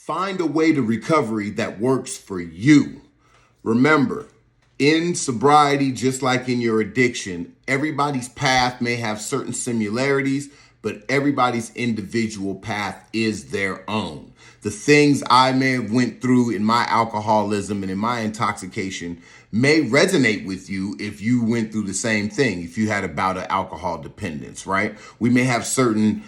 Find a way to recovery that works for you. Remember, in sobriety, just like in your addiction, everybody's path may have certain similarities, but everybody's individual path is their own. The things I may have went through in my alcoholism and in my intoxication may resonate with you if you went through the same thing, if you had a bout of alcohol dependence, right? We may have certain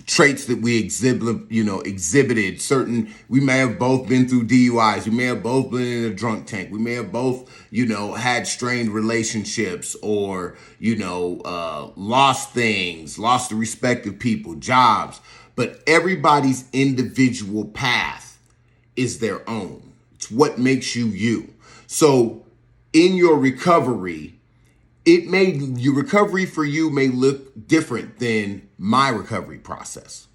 traits that we exhibited certain, we may have both been through DUIs. We may have both been in a drunk tank. We may have both, had strained relationships or, lost things, lost the respect of people, jobs. But everybody's individual path is their own. It's what makes you you. So in your recovery, your recovery for you may look different than my recovery process.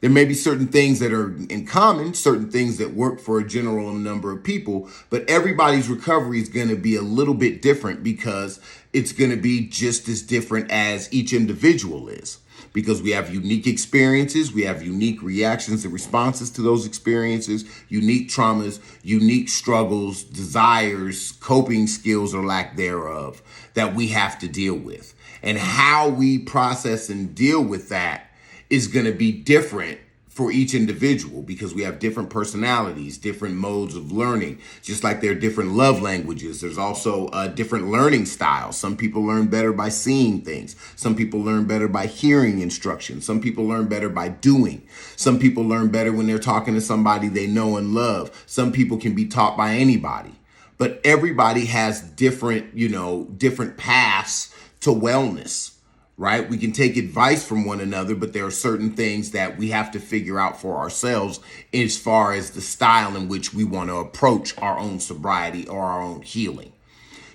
There may be certain things that are in common, certain things that work for a general number of people, but everybody's recovery is going to be a little bit different because it's going to be just as different as each individual is. Because we have unique experiences, we have unique reactions and responses to those experiences, unique traumas, unique struggles, desires, coping skills or lack thereof that we have to deal with. And how we process and deal with that is going to be different for each individual because we have different personalities, different modes of learning, just like there are different love languages. There's also different learning styles. Some people learn better by seeing things. Some people learn better by hearing instructions. Some people learn better by doing. Some people learn better when they're talking to somebody they know and love. Some people can be taught by anybody, but everybody has different paths to wellness. Right? We can take advice from one another, but there are certain things that we have to figure out for ourselves as far as the style in which we want to approach our own sobriety or our own healing.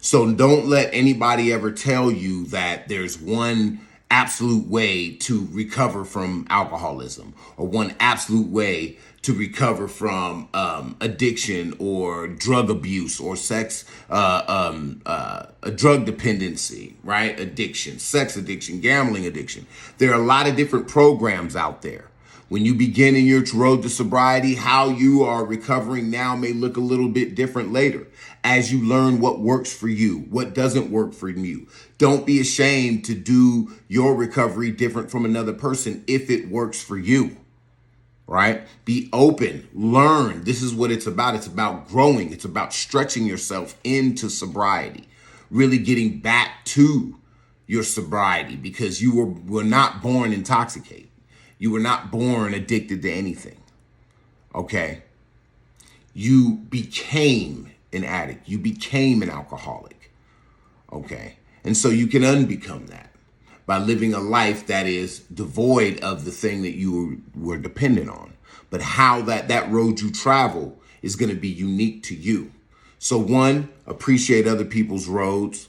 So don't let anybody ever tell you that there's one absolute way to recover from alcoholism or one absolute way to recover from addiction or drug abuse or a drug dependency, right? Addiction, sex addiction, gambling addiction. There are a lot of different programs out there. When you begin in your road to sobriety, how you are recovering now may look a little bit different later as you learn what works for you, what doesn't work for you. Don't be ashamed to do your recovery different from another person if it works for you. Right? Be open, learn. This is what it's about. It's about growing. It's about stretching yourself into sobriety, really getting back to your sobriety because you were not born intoxicated. You were not born addicted to anything. Okay? You became an addict. You became an alcoholic. Okay? And so you can unbecome that by living a life that is devoid of the thing that you were dependent on. But how that road you travel is going to be unique to you. So one, appreciate other people's roads.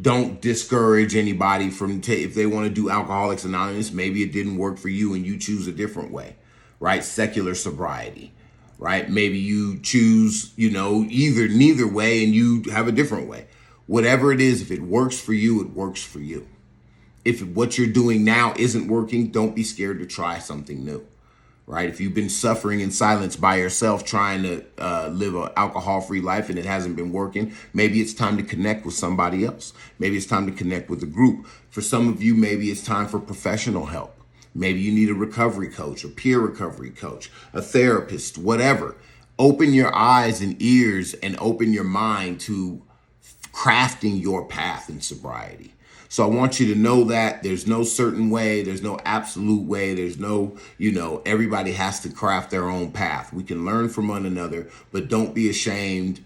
Don't discourage anybody from, if they want to do Alcoholics Anonymous, maybe it didn't work for you and you choose a different way, right? Secular sobriety, right? Maybe you choose, neither way and you have a different way. Whatever it is, if it works for you, it works for you. If what you're doing now isn't working, don't be scared to try something new, right? If you've been suffering in silence by yourself, trying to live an alcohol-free life and it hasn't been working, maybe it's time to connect with somebody else. Maybe it's time to connect with a group. For some of you, maybe it's time for professional help. Maybe you need a recovery coach, a peer recovery coach, a therapist, whatever. Open your eyes and ears and open your mind to crafting your path in sobriety. So I want you to know that there's no certain way, there's no absolute way, there's no, everybody has to craft their own path. We can learn from one another, but don't be ashamed,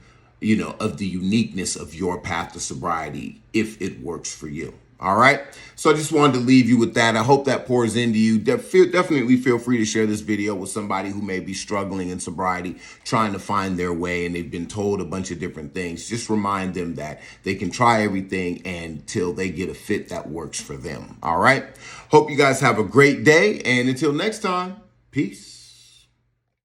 of the uniqueness of your path to sobriety if it works for you. All right. So I just wanted to leave you with that. I hope that pours into you. Definitely feel free to share this video with somebody who may be struggling in sobriety, trying to find their way, and they've been told a bunch of different things. Just remind them that they can try everything until they get a fit that works for them. All right. Hope you guys have a great day. And until next time, peace.